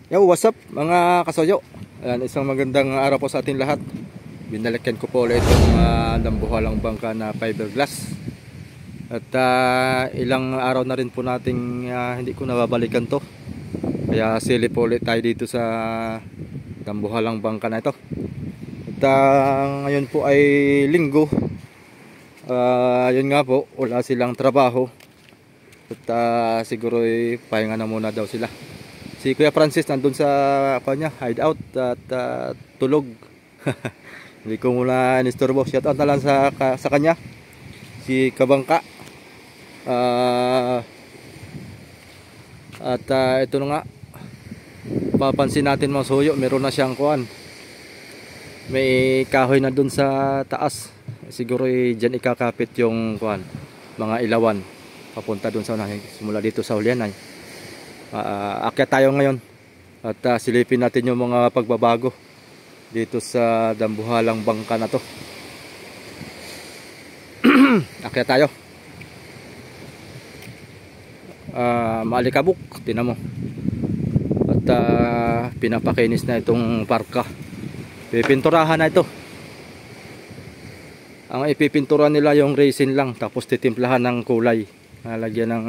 Yo, what's up mga kasoyo? Ayan, isang magandang araw po sa ating lahat. Binalikan ko po ulit itong dambuhalang bangka na fiberglass. At ilang araw na rin po nating hindi ko nababalikan to. Kaya silip po ulit tayo dito sa dambuhalang bangka na ito. At ngayon po ay linggo. Yun nga po, wala silang trabaho. At siguro pahinga na muna daw sila. Si Kuya Francis nandun sa kanya hideout at tulog. Hindi ko muna inistorbo. Shout out na lang sa kanya. Si Kabangka. Ito na nga. Papansin natin mga suyo, meron na siyang kuan. May kahoy na dun sa taas. Siguro dyan ikakapit yung kuan, mga ilawan. Papunta dun sa unahin. Simula dito sa hulihan. Akyat tayo ngayon at silipin natin yung mga pagbabago dito sa dambuhalang bangka na to. Akyat tayo. Maalikabok, tinan mo. At pinapakinis na itong parka. Pipinturahan na ito. Ang ipipintura nila yung resin lang, tapos titimplahan ng kulay. Lagyan ng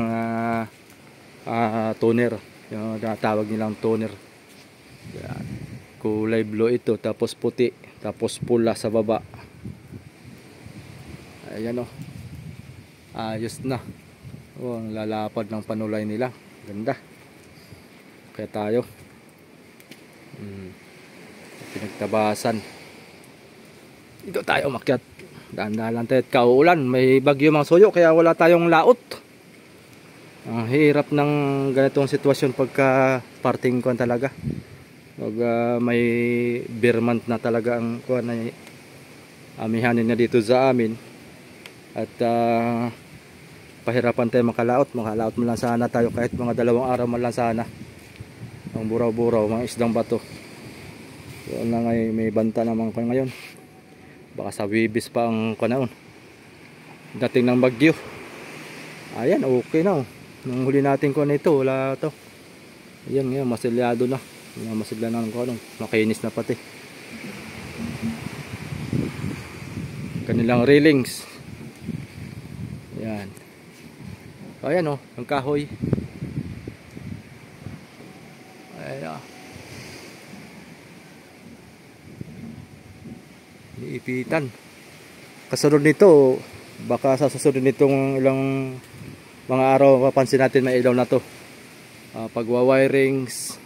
toner, yung tawag nilang toner. Yan. Kulay blue ito, tapos puti, tapos pula sa baba. Ayan o, ayos na. Ang lalapad ng panulay nila, ganda. Kaya tayo pinagtabasan dito tayo umakyat. Dahan-dahan lang tayo at kauulan, may bagyo mga suyo, kaya wala tayong laot. Ang hirap ng ganitong sitwasyon pagka parting kuan talaga. Pag may bear month na talaga ang kuan na amihanin na dito sa amin. At pahirapan tayo makalaot mo lang sana tayo kahit mga 2 araw man lang sana. Ang buraw-buraw, mga isdang bato. Yun na ngayon, may banta naman kuan ngayon. Baka sa Wibis pa ang kuan naon. Dating ng bagyo. Ayan, okay na. Nung huli natin ko na ito, wala to. Ayan, masilyado na. Masilya na ko, makinis na pati. Kanilang railings. Ayan. Ayan ang kahoy. Ayan. Iipitan. Kasunod nito, baka sa susunod nitong ilang mga araw mapapansin natin may ilaw na to. Pagwa-wirings,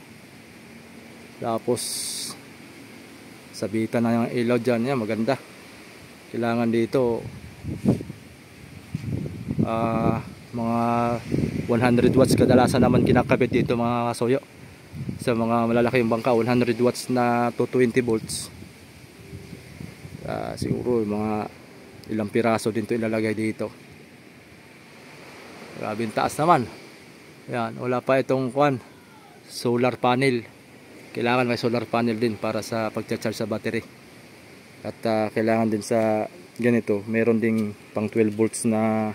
tapos sabitan na yung ilaw dyan. Yan, maganda. Kailangan dito mga 100 watts kadalasan naman kinakabit dito mga soyo. Sa mga malalaki yung bangka, 100 watts na 220 volts. Siguro mga ilang piraso din to ilalagay dito. Grabing taas naman. Yan, wala pa itong kuan, solar panel. Kailangan may solar panel din para sa pagcha-charge sa battery. At kailangan din sa ganito, meron ding pang 12 volts na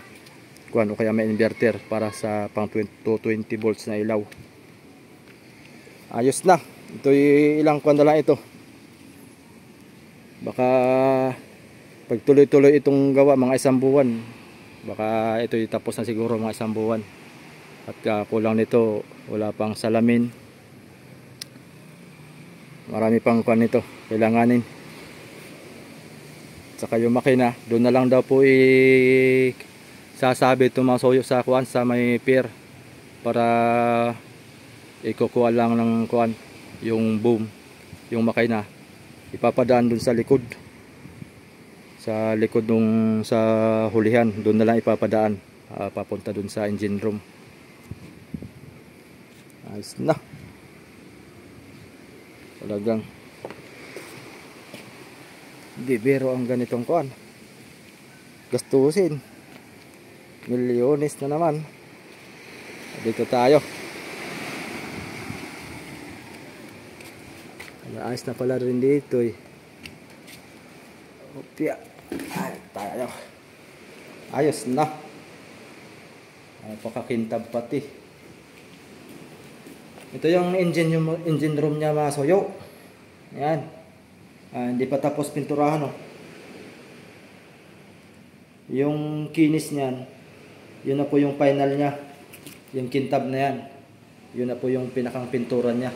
kuan o kaya may inverter para sa pang 220 volts na ilaw. Ayos na. Ito ilang kuan na lang ito. Baka pag tuloy-tuloy itong gawa mga 1 buwan. Baka ito tapos na siguro mga 1 buwan. At kulang nito, wala pang salamin. Marami pang kuan nito kailanganin. Saka yung makina, doon na lang daw po sasabi itong mga soyo sa kuan sa may pier para ikukuha lang ng kuan yung boom, yung makina ipapadaan doon sa likod. Sa likod nung sa hulihan, doon na lang ipapadaan, papunta doon sa engine room. Ayos na. Talagang hindi biro ang ganitong kuan. Gastusin. Milyones na naman. Dito tayo. Ayos na pala rin dito Opya. Ay, tayo. Ayos na. Pakakintab pati. Ito yung engine room niya mga soyo. Ayan. Hindi pa tapos pinturahan, oh. Yung kinis niyan, yun na po yung final niya. Yung kintab na yan. Yun na po yung pinakang pintura niya.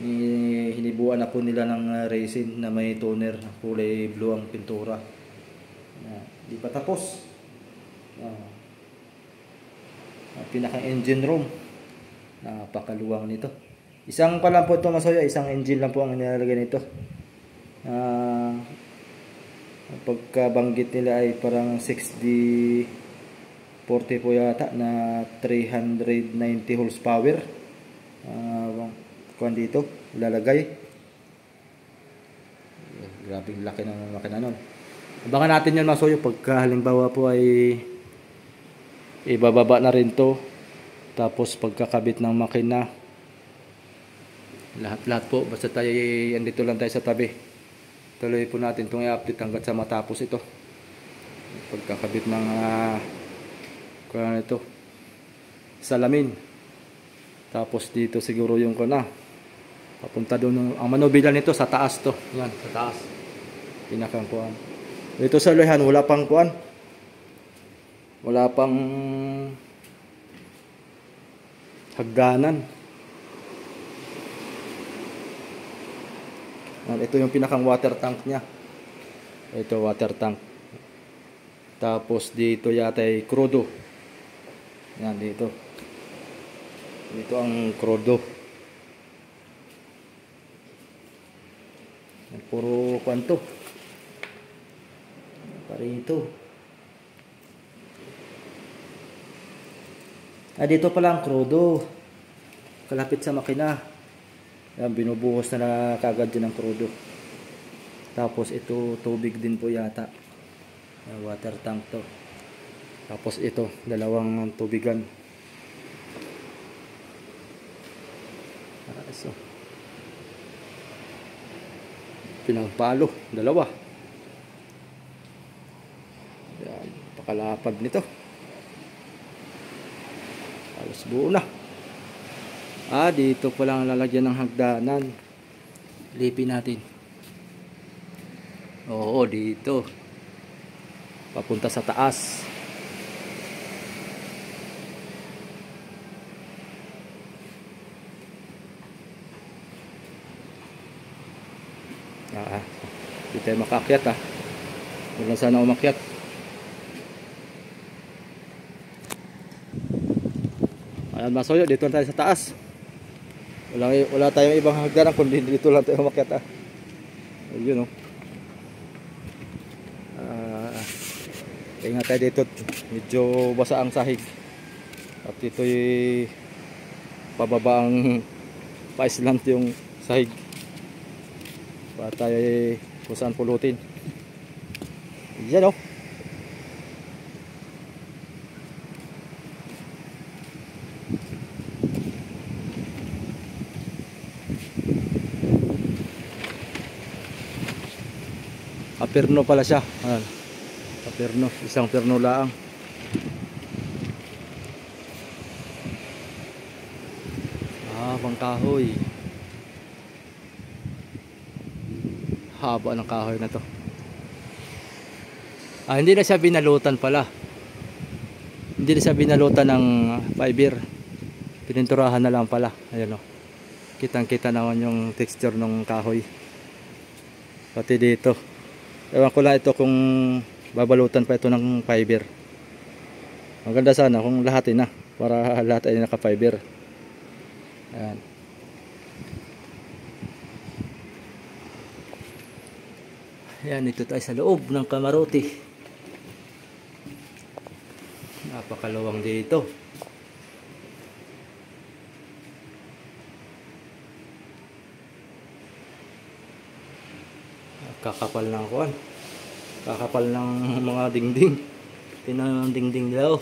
Hinibuan na po nila ng resin na may toner. Kulay blue ang pintura. Hindi pa tapos. Ang pinakang engine room. Napakaluwang nito. Isang pa lang po ito masoyo, isang engine lang po ang nilalagay nito. Pagkabanggit nila ay parang 60-40 po yata na 390 horsepower. Kuan dito ilalagay. Grabe laki ng makina nun. Abangan natin yun masoyo pagka halimbawa po ay ibababa na rin to. Tapos pagkakabit ng makina, lahat po, basta tayo andito lang tayo sa tabi. Tuloy po natin itong i-update hanggang sa matapos ito. Pagkakabit ng ito, salamin. Tapos dito siguro yung papunta doon ang manubilan nito sa taas to. Yan, sa taas. Pinakang kuan. Dito sa luhan wala pang kuan. Wala pang hagdanan. Ito yung pinakang water tank niya. Ito water tank. Tapos dito yata ay krudo. Yan dito. Dito ang krudo. Puro kwanto. Parito. Dito pala ang krudo. Kalapit sa makina. Yan, binubuhos na kagad din ang krudo. Tapos ito, tubig din po yata. Water tank to. Tapos ito, dalawang tubigan. So, pinangpalo, dalawa. Yan, pakalapad nito. Halos buo na. Dito pa lang lalagyan ng hagdanan. Lipin natin. Oo, dito. Papunta sa taas. Hindi tayo makakyat Wala sana umakyat. Ayan masoyo, dito tayo sa taas. Wala tayong ibang hagdanan kundi dito lang tayo umakyat Ayun ingat tayo dito. Medyo basa ang sahig. At ito'y pababa ang pa-islant yung sahig. Para tayo kung saan pulutin. Yan Perno pala siya. Perno, isang perno lang. Bangkahoy. Haba ng kahoy na to. Hindi na siya binalutan pala. Hindi na siya binalutan ng fiber. Pininturahan na lang pala. Ayan Kitang-kita naman yung texture ng kahoy. Pati dito. Ewan ko lang ito kung babalutan pa ito ng fiber. Maganda sana kung lahat na para lahat ay naka-fiber. Ayan. Ayan, ito tayo sa loob ng kamarote. Napakaluwang dito. Kakapal ng kuwan. Kakapal ng mga dingding. Tingnan ang dingding daw.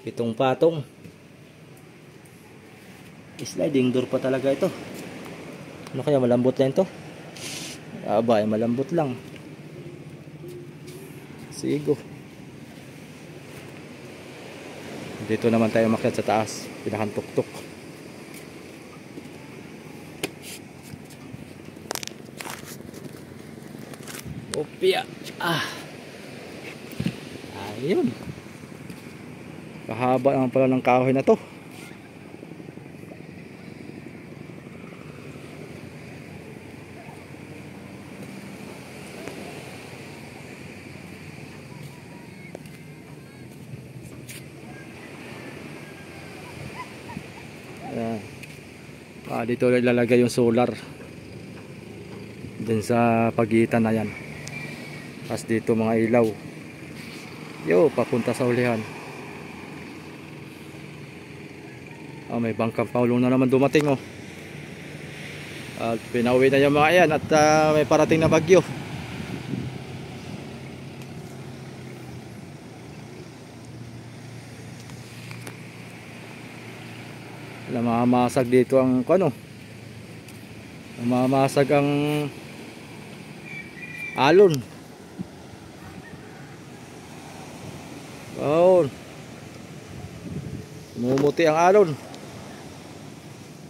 7 patong. Sliding door pa talaga ito. Ano kaya, malambot na ito? Ay malambot lang. Sigo. Dito naman tayo umakyat sa taas, pinakang tuktok. Opya. Ayun. Kahaba naman pala ng kahoy na to. Ayan. Dito ilalagay yung solar din sa pagitan na yan. Tapos dito mga ilaw. Papunta sa ulihan. May bangkang paulong na naman dumating At pinauwi na yung mga yan. At may parating na bagyo. Mamasag dito ang mamasag ang alon. Mumuti ang alon.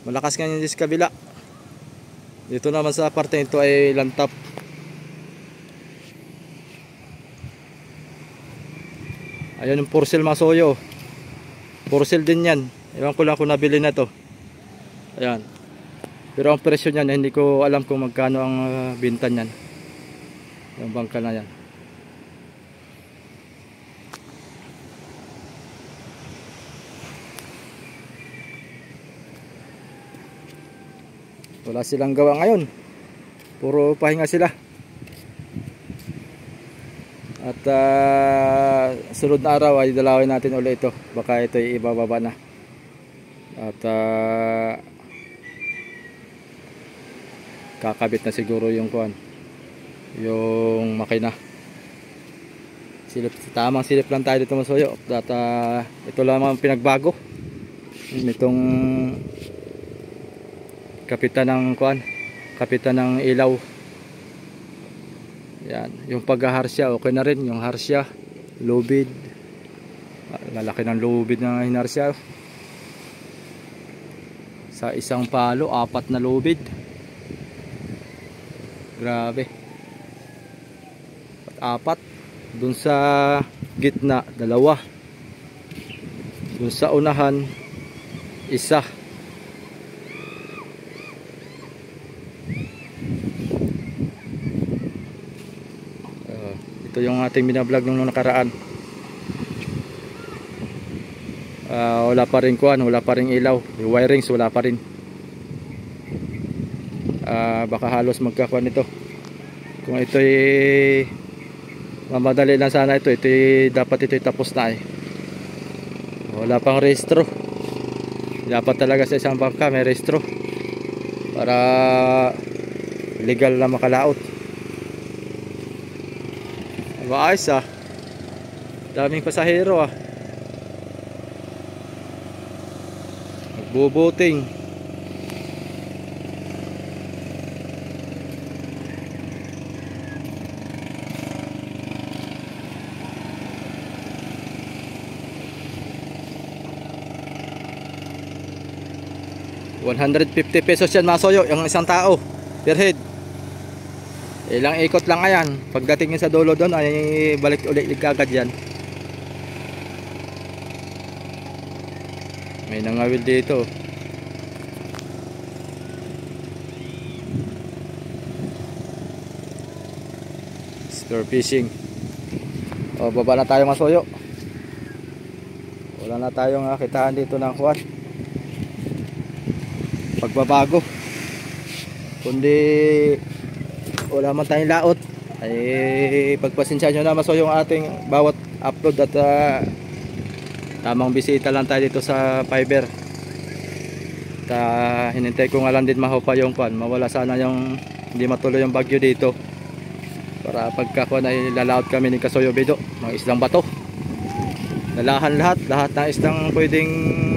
Malakas nga yung sa kabila. Dito naman sa parte ito ay lantap. Ayun yung porcel masoyo. Porcel din yan. Ewan ko lang kung nabili na to. Ayan. Pero ang presyo niyan hindi ko alam kung magkano ang binta niyan. Yung bangka na yan. Wala silang gawa ngayon. Puro pahinga sila. At sunod na araw ay dalawin natin ulit ito. Baka ito ay ibababa na. At kakabit na siguro yung yung makina. Tamang silip lang tayo dito masoyo. At ito lang ang pinagbago nitong kapitan ng kapitan ng ilaw. Yan, yung paghaharsya okay na rin, yung harsya, lubid. Lalaki ng lubid na hinarsya. Sa isang palo, 4 na lubid. Grabe. 4. Dun sa gitna, 2. Dun sa unahan, 1. Ito yung ating binablog nung nakaraan. Wala pa rin wala pa rin ilaw. Yung wirings wala pa rin. Baka halos magkakuan ito. Kung ito'y mamadali lang sana dapat ito'y tapos na Wala pang rehistro. Dapat talaga sa isang bangka may rehistro para legal na makalaot. Maayos daming pasahero nagbubuting. ₱150 yan masoyo yung isang tao per head. Ilang ikot lang ayan. Pagdating sa dulo doon ay balik ulit agad yan. May nangawil dito. Spear fishing. Baba na tayo masoyo. Wala na tayong kitaan dito ng pagbabago. Kundi wala man tayong laot ay pagpasensya nyo na masoyo yung ating bawat upload. At tamang bisita lang tayo dito sa Fiber. At hinintay ko nga lang din mahupa yung mawala sana yung hindi matuloy yung bagyo dito para pagkakuan ay lalaot kami ni Kasoyo Bido ng islang bato. Nalahan lahat ng islang pwedeng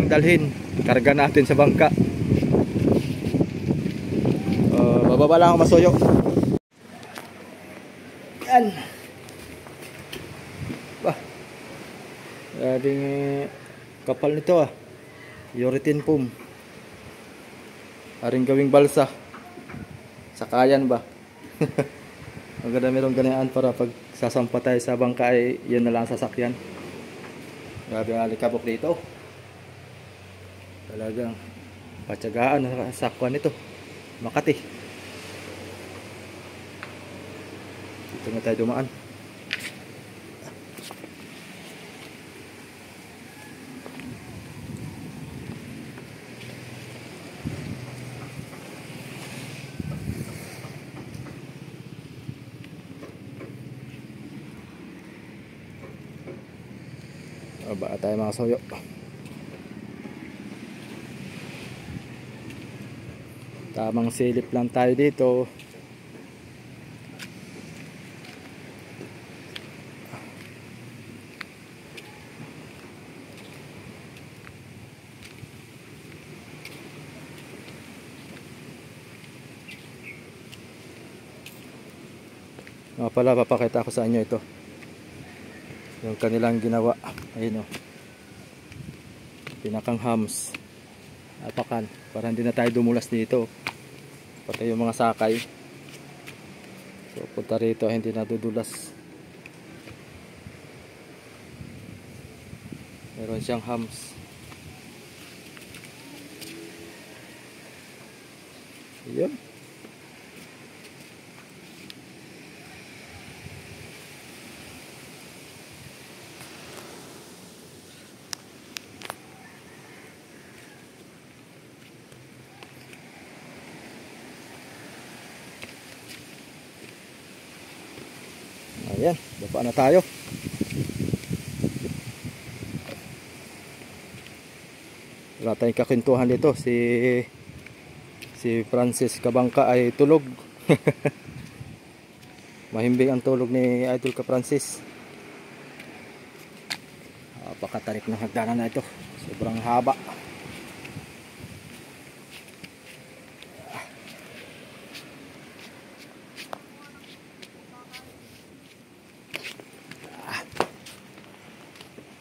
dalhin, karga natin sa bangka. Bababa lang ako masoyo. Yan. Grabing Kapal nito ah. Urethane foam. Aring gawing balsa. Sakayan ba? Maganda merong ganyan para pag sasampa tayo sa bangka ay yun na lang sasakyan. Grabe ang alikabok dito. Talagang patyagaan na sakwan nito. Makati. Dito na tayo dumaan. Baka tayo mga soyo. Tamang silip lang tayo dito. Pala papakita ko sa inyo ito. Yung kanilang ginawa. Ayun o. Pinakang hams. Apakan. Para hindi na tayo dumulas dito. Pati yung mga sakay. So punta rito hindi na dudulas. Meron siyang hams. Ayun. Ayan, baba na tayo. Wala tayong kakwentuhan dito. Si Francis Kabangka ay tulog. Mahimbing ang tulog ni Idol ka Francis. Pakatarik ng hagdanan na ito. Sobrang haba.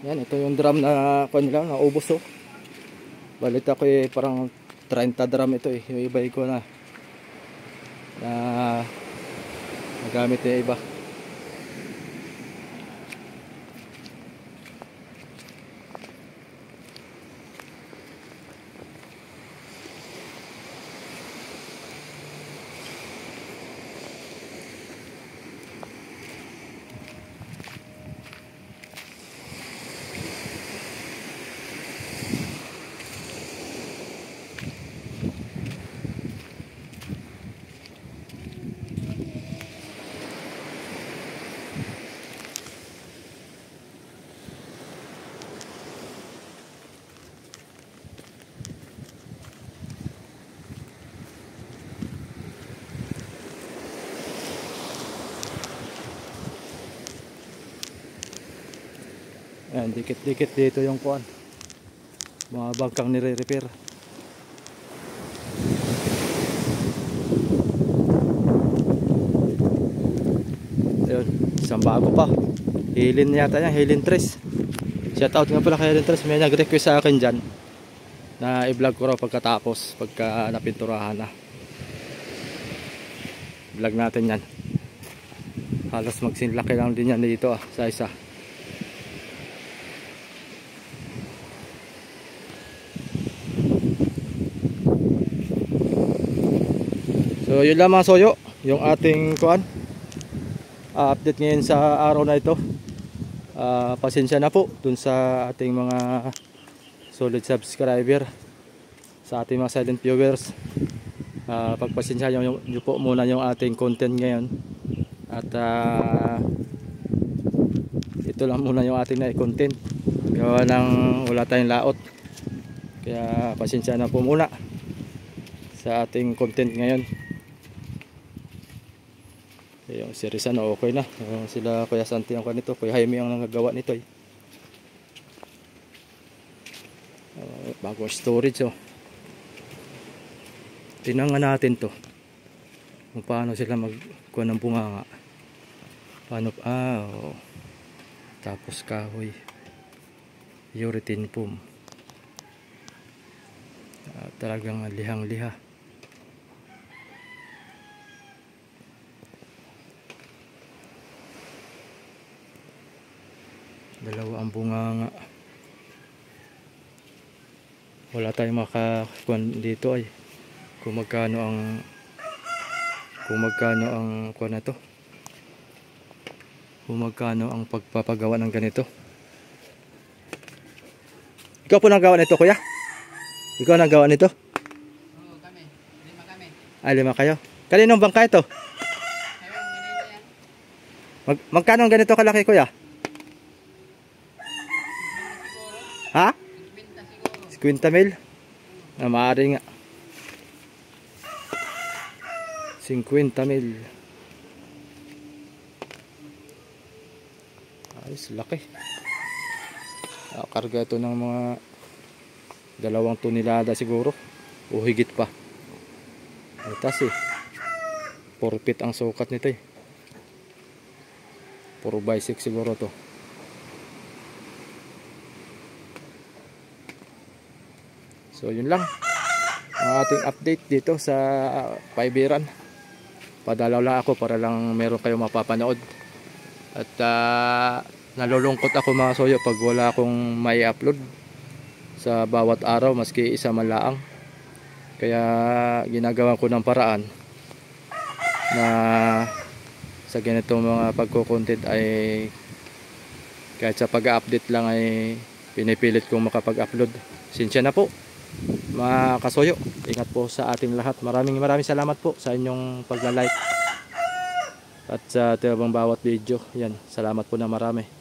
Yan, ito yung drum na kanila, naubos oh. Balita ko parang 30 drum ito eh. Yung iba ko na nagamit yung iba. Ayan, dikit-dikit dito yung kuan. Mga bangkang nire-repair. Ayun, isang bago pa. Hilin yata yan, Hilin 3. Shout out nga pala kay Hilin 3. May nag-request sa akin dyan na i-vlog ko raw pagkatapos, pagka napinturahan na. Vlog natin yan. Halos magsinlaki lang din yan dito sa isa. So yun lang mga soyo, yung ating kuan update ngayon sa araw na ito. Pasensya na po dun sa ating mga solid subscriber, sa ating mga silent viewers. Pagpasensya nyo po muna yung ating content ngayon. At ito lang muna yung ating na-content. Gawa ng wala tayong laot. Kaya pasensya na po muna sa ating content ngayon. Yung si Rizan okay na. Yung sila Kuya Santi ang kanito, Kuya Jaime ang nagagawa nito eh. Bago storage oh. Tingnan nga natin to. Kung paano sila magkuha ng bunganga. Paano oh. Tapos kahoy. Urethane foam. Talagang lihang-liha. Dalawa ang bunganga. Wala tayong makakuan dito ay kung magkano ang kuan na to. Kung magkano ang pagpapagawa ng ganito. Ikaw po nagawa nito, kuya? Ikaw nagawa nito? Oo, kami. 5 kami. Ah, 5 kayo. Kaninong bangka ito? Ayun, ganito yan. Magkano ang ganito kalaki, kuya? Siguro. Ha? 50 siguro. 50 mil? Ah, maaari nga. 50 mil. Ayos, laki. Karga ito ng mga 2 tonelada siguro. O higit pa. Atas eh. 4 feet ang sukat nito eh. 4x6 siguro to. So yun lang ang ating update dito sa Paibiran. Padalaw lang ako para lang meron kayo mapapanood. At nalulungkot ako mga soyo pag wala akong may upload sa bawat araw maski isa man laang. Kaya ginagawa ko ng paraan na sa ganitong mga pagko-content ay kahit sa pag-update lang ay pinipilit kong makapag-upload. Sinsya na po mga kasoyo. Ingat po sa ating lahat. Maraming salamat po sa inyong pagla-like at sa bawat video. Yan, salamat po na marami.